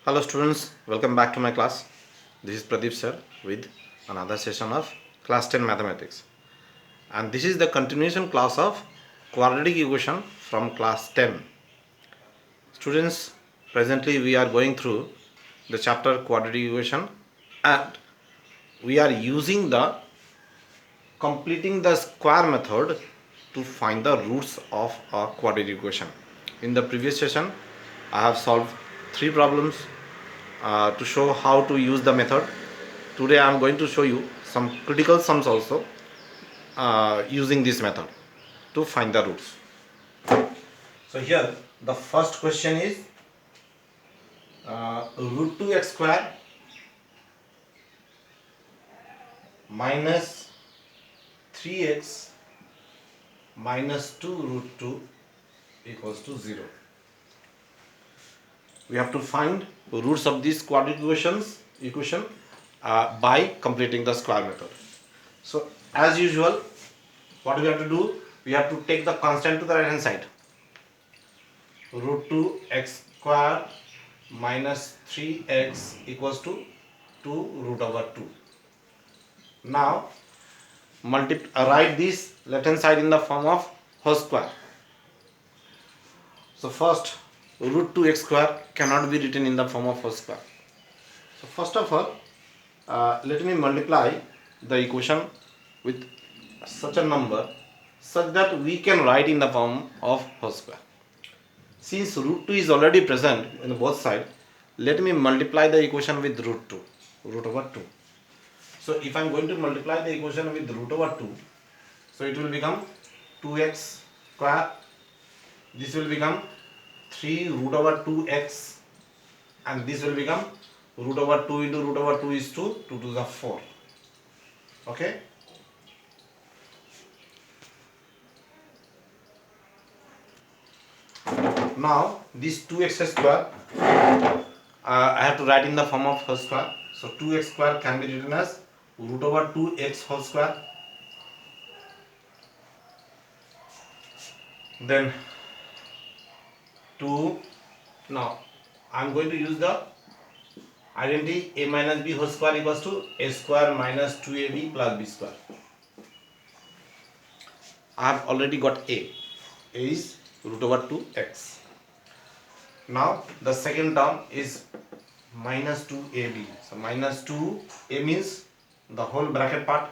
Hello students, welcome back to my class. This is Pradeep sir with another session of class 10 mathematics. And this is the continuation class of quadratic equation from class 10. Students, presently we are going through the chapter quadratic equation and we are using the completing the square method to find the roots of a quadratic equation. In the previous session, I have solved 3 problems to show how to use the method. Today I am going to show you some critical sums also using this method to find the roots. So here the first question is root 2x square minus 3x minus 2 root 2 equals to 0. We have to find roots of these quadratic equation by completing the square method. So as usual, what we have to do, we have to take the constant to the right hand side. Root 2x square minus 3x equals to 2 root over 2. Now write this left hand side in the form of whole square. So first, root 2x square cannot be written in the form of whole square. So first of all, let me multiply the equation with such a number such that we can write in the form of whole square. Since root 2 is already present in both sides, let me multiply the equation with root 2, root over 2. So if I am going to multiply the equation with root over 2, so it will become 2x square. This will become 3 root over 2x, and this will become root over 2 into root over 2 is 2, 2 to the 4. Okay. Now this 2x square I have to write in the form of whole square. So 2x square can be written as root over 2x whole square. Then 2. Now I am going to use the identity a minus b whole square equals to a square minus 2ab plus b square. I have already got a. A is root over 2x. Now the second term is minus 2ab. So minus 2a means the whole bracket part.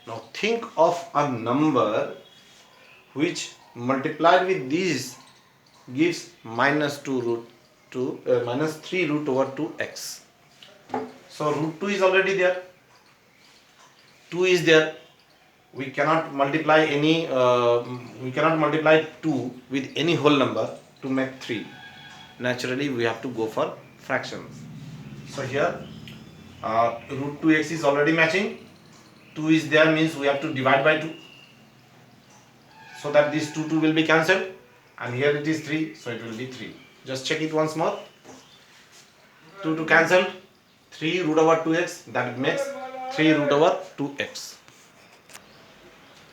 Now think of a number which multiplied with these gives minus 2 root 2 minus 3 root over 2x. So root 2 is already there. 2 is there. We cannot multiply we cannot multiply 2 with any whole number to make 3. Naturally we have to go for fractions. So here root 2x is already matching. 2 is there means we have to divide by 2, so that this 2 will be cancelled, and here it is 3, so it will be 3. Just check it once more. 2 to cancel, 3 root over 2x, that makes 3 root over 2x.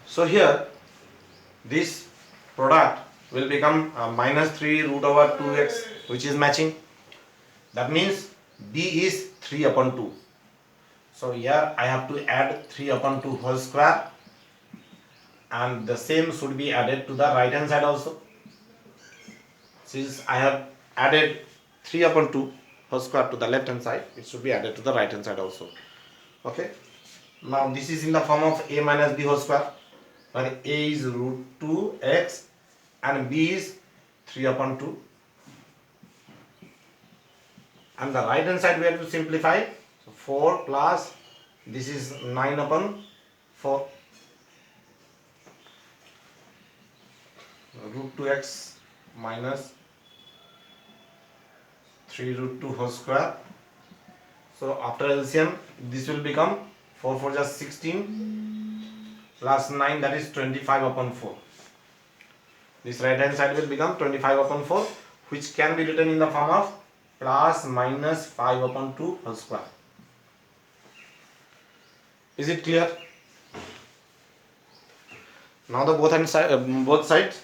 So here this product will become minus 3 root over 2x, which is matching. That means b is 3 upon 2. So here I have to add 3 upon 2 whole square, and the same should be added to the right hand side also. Since I have added 3 upon 2 whole square to the left hand side, it should be added to the right hand side also. Okay. Now this is in the form of a minus b whole square, where a is root 2x and b is 3 upon 2. And the right hand side we have to simplify. So 4 plus this is 9 upon 4. Root 2x minus 3 root 2 whole square. So after LCM this will become 4 4 just 16 plus 9, that is 25 upon 4. This right hand side will become 25 upon 4, which can be written in the form of plus minus 5 upon 2 whole square. Is it clear? Now the both sides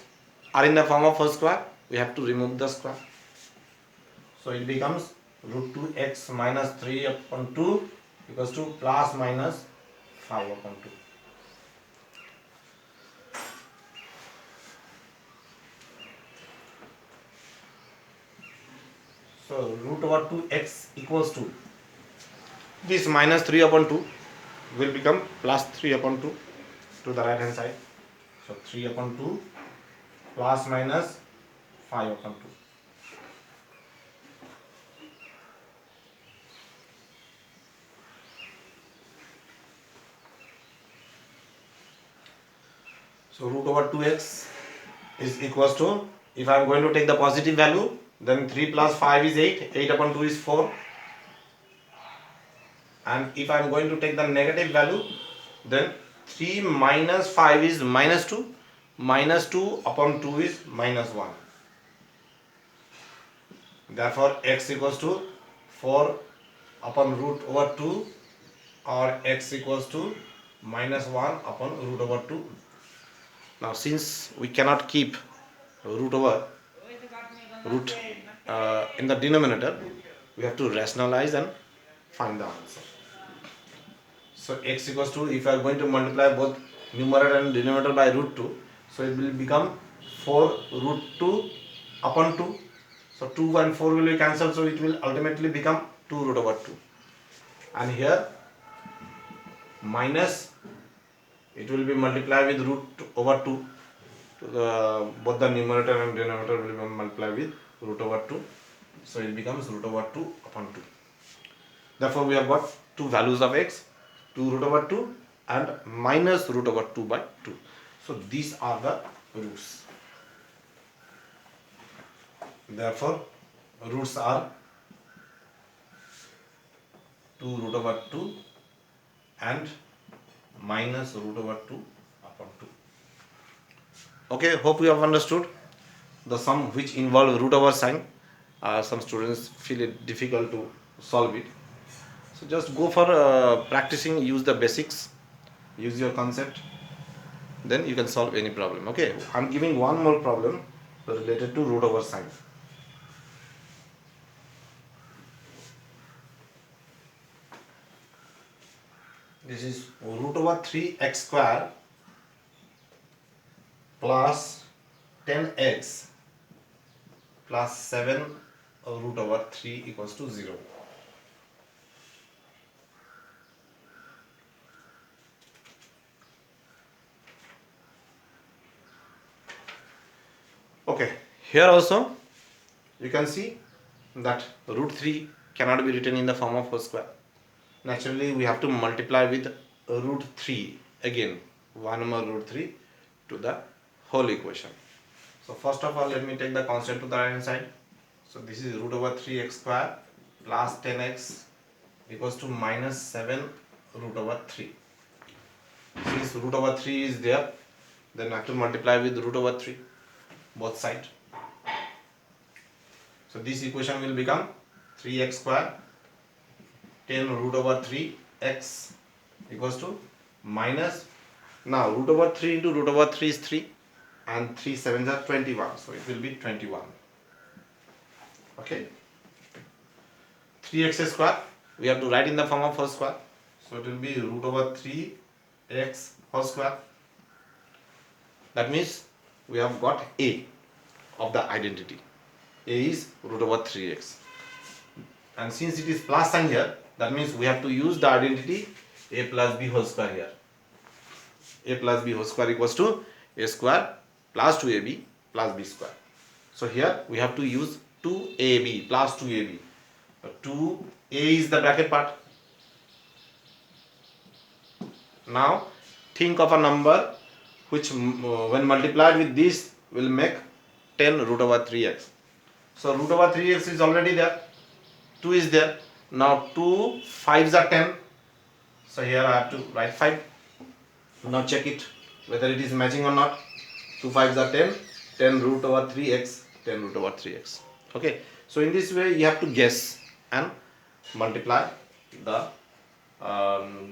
are in the form of whole square. we have to remove the square. So it becomes root 2x minus 3 upon 2 equals to plus minus 5 upon 2. So root over 2x equals to this minus 3 upon 2 will become plus 3 upon 2 to the right hand side. So 3 upon 2 plus minus 5 upon 2. So root over 2x is equals to, if I am going to take the positive value, then 3 plus 5 is 8, 8 upon 2 is 4. And if I am going to take the negative value, then 3 minus 5 is minus 2, minus 2 upon 2 is minus 1. Therefore x equals to 4 upon root over 2, or x equals to minus 1 upon root over 2. Now since we cannot keep root over root in the denominator, we have to rationalize and find the answer. So x equals to, if you are going to multiply both numerator and denominator by root 2, so it will become 4 root 2 upon 2. So 2 and 4 will be cancelled, so it will ultimately become 2 root over 2. And here minus, it will be multiplied with root over 2. Both the numerator and denominator will be multiplied with root over 2. So it becomes root over 2 upon 2. Therefore we have got two values of x, 2 root over 2 and minus root over 2 by 2. So these are the roots. Therefore roots are 2 root over 2 and minus root over 2 upon 2. Okay, hope you have understood the sum which involve root over sign. Some students feel it difficult to solve it. So just go for practicing, use the basics, use your concept, then you can solve any problem. Okay, I'm giving one more problem related to root over sign. This is root over 3x square plus 10x plus 7 root over 3 equals to 0. Okay, here also you can see that root 3 cannot be written in the form of whole square. Naturally we have to multiply with root 3 again, 1 more root 3 to the whole equation. So first of all, let me take the constant to the right hand side. So this is root over 3x square plus 10x equals to minus 7 root over 3. Since root over 3 is there, then I have to multiply with root over 3 both sides. So this equation will become 3x square 10 root over 3x equals to minus, now root over 3 into root over 3 is 3 and 3 7s are 21, so it will be 21. Okay, 3x square we have to write in the form of whole square, so it will be root over 3x whole square. That means we have got a of the identity. A is root over 3x, and since it is plus sign here, that means we have to use the identity a plus b whole square here. A plus b whole square equals to a square plus 2ab plus b square. So here we have to use 2ab plus 2ab. 2a is the bracket part. Now think of a number which when multiplied with this will make 10 root over 3x. So root over 3x is already there, 2 is there. Now 2 5s are 10, so here I have to write 5. Now check it whether it is matching or not. 2 5s are 10, 10 root over 3x, 10 root over 3x. Okay, so in this way you have to guess and multiply the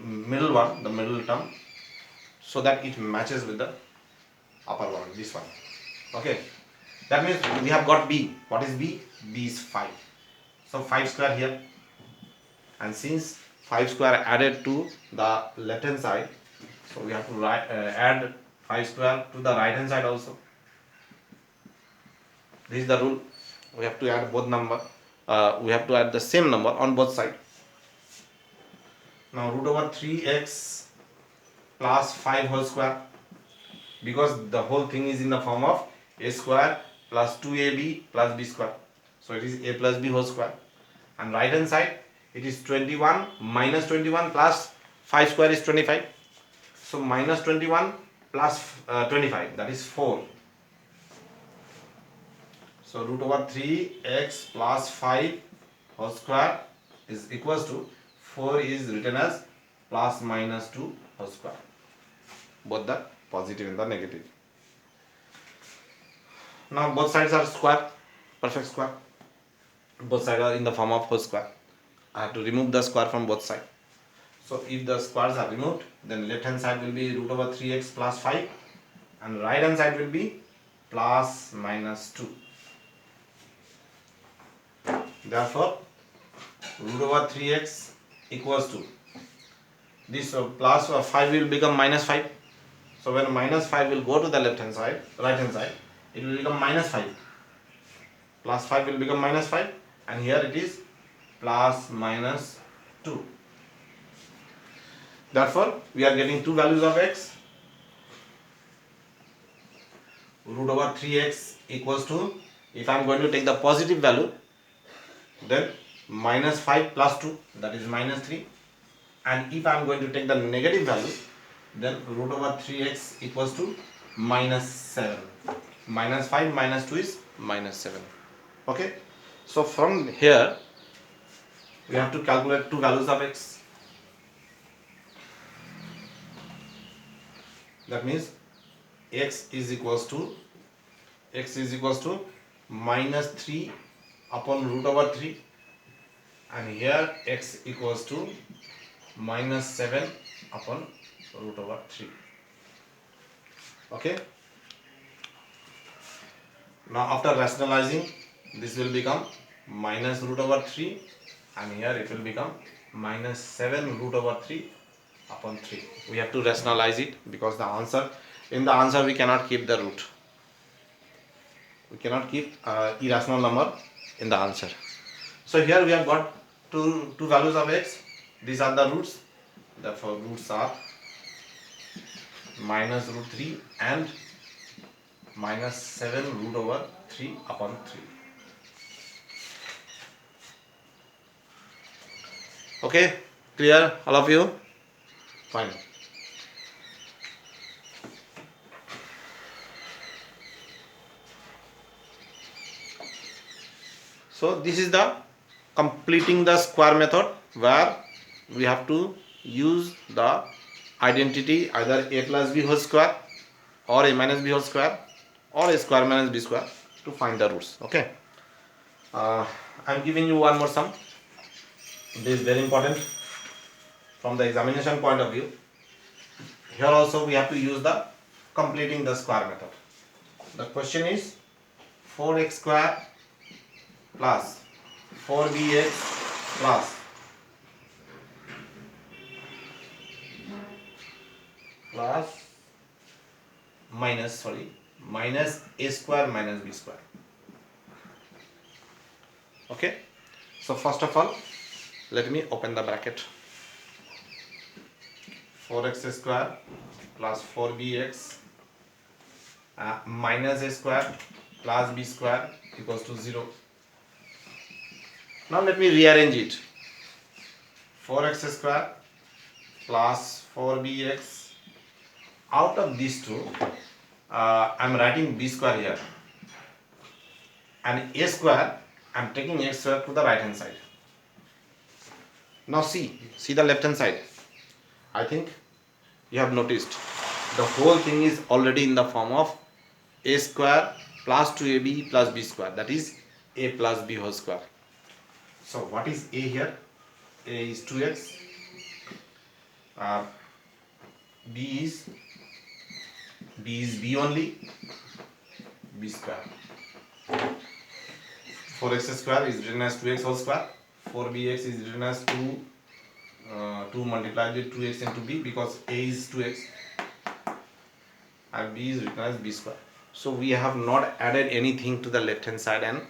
middle one, the middle term, so that it matches with the upper one, this one. Okay, That means we have got b. What is b? B is 5. So 5 square here, and since 5 square added to the left hand side, so we have to add 5 square to the right hand side also. This is the rule. We have to add both number. We have to add the same number on both sides. Now root over 3x plus 5 whole square, because the whole thing is in the form of a square plus 2ab plus b square. So it is a plus b whole square. And right hand side, it is 21 minus 21 plus 5 square is 25. So minus 21 plus 25, that is 4. So root over 3x plus 5 whole square is equals to 4 is written as plus minus 2 whole square. Both the positive and the negative. Now both sides are square, perfect square. Both sides are in the form of whole square. I have to remove the square from both sides. So if the squares are removed, then left hand side will be root over 3x plus 5 and right hand side will be plus minus 2. Therefore root over 3x equals to this plus 5 will become minus 5. So when minus 5 will go to the left hand side, right hand side, it will become minus 5. Plus 5 will become minus 5, and here it is plus minus 2. Therefore we are getting two values of x. Root over 3x equals to, if I am going to take the positive value, then minus 5 plus 2, that is minus 3. And if I am going to take the negative value, then root over 3x equals to minus 7. Minus 5 minus 2 is minus 7. Okay. So from here we have to calculate two values of x. That means x is equals to minus 3 upon root over 3, and here x equals to minus 7 upon root over 3. Okay. Now after rationalizing, this will become minus root over 3, and here it will become minus 7 root over 3 upon 3. We have to rationalize it, because in the answer we cannot keep the root. We cannot keep irrational number in the answer. So here we have got two values of x. These are the roots. Therefore roots are minus root 3 and minus 7 root over 3 upon 3. Okay, clear all of you? Fine. So this is the completing the square method, where we have to use the identity either a plus b whole square or a minus b whole square or a square minus b square to find the roots. Okay. I am giving you one more sum. This is very important from the examination point of view. Here also we have to use the completing the square method. The question is 4x square plus 4bx plus minus a square minus b square. Okay. So first of all, let me open the bracket. 4x square plus 4bx minus a square plus b square equals to 0. Now let me rearrange it. 4x square plus 4bx. Out of these two, I am writing b square here, and a square I am taking a square to the right hand side. Now see the left hand side. I think you have noticed the whole thing is already in the form of a square plus 2ab plus b square, that is a plus b whole square. So what is a here? A is 2x, b is b only, b square. 4x square is written as 2x whole square. 4bx is written as 2 multiplied with 2x into b, because a is 2x and b is written as b square. So we have not added anything to the left hand side, and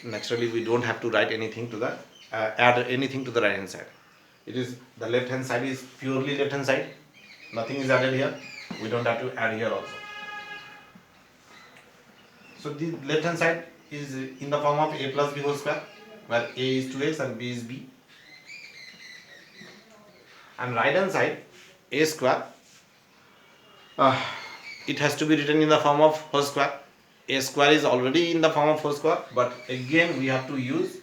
naturally we don't have to write anything to the add anything to the right hand side. It is the left hand side is purely left hand side, nothing is added here. We don't have to add here also. So the left hand side is in the form of a plus b whole square, where a is 2x and b is b. And right hand side, a square, it has to be written in the form of whole square. A square is already in the form of whole square, but again we have to use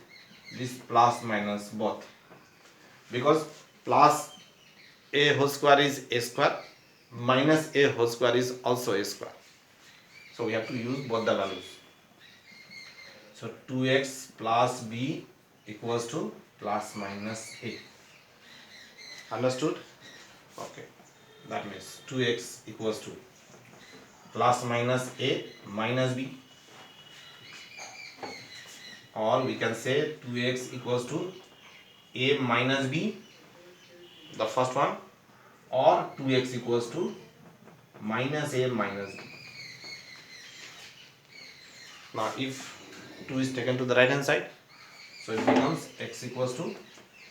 this plus minus both, because plus a whole square is a square, minus a whole square is also a square. So we have to use both the values. So 2x plus b equals to plus minus a. Understood? Okay. That means 2x equals to plus minus a minus b, or we can say 2x equals to a minus b, the first one, or 2x equals to minus a minus b. Now if 2 is taken to the right hand side, so it becomes x equals to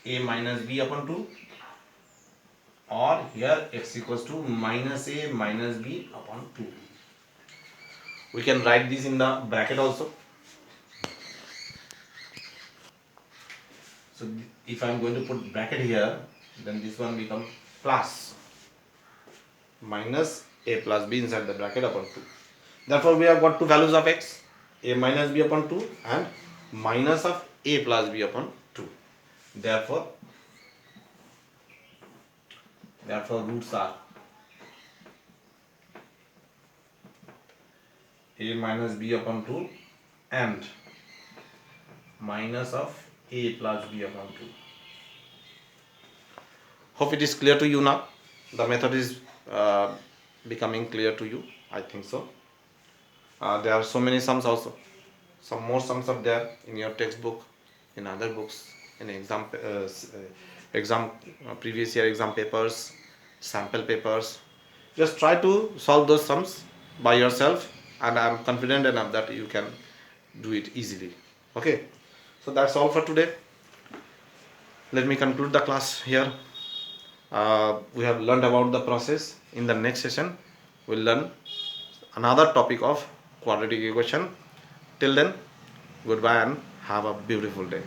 a minus b upon 2, or here x equals to minus a minus b upon 2. We can write this in the bracket also. So if I am going to put bracket here, then this one becomes plus minus a plus b inside the bracket upon 2. Therefore we have got two values of x, a minus b upon 2 and minus of a plus b upon 2. Therefore roots are a minus b upon 2 and minus of a plus b upon 2. Hope it is clear to you now. The method is becoming clear to you, I think so. There are so many sums also. Some more sums are there in your textbook, in other books, in previous year exam papers, sample papers. Just try to solve those sums by yourself, and I am confident enough that you can do it easily. Okay, so that's all for today. Let me conclude the class here. We have learned about the process. In the next session, we'll learn another topic of quadratic equation. Till then, goodbye and have a beautiful day.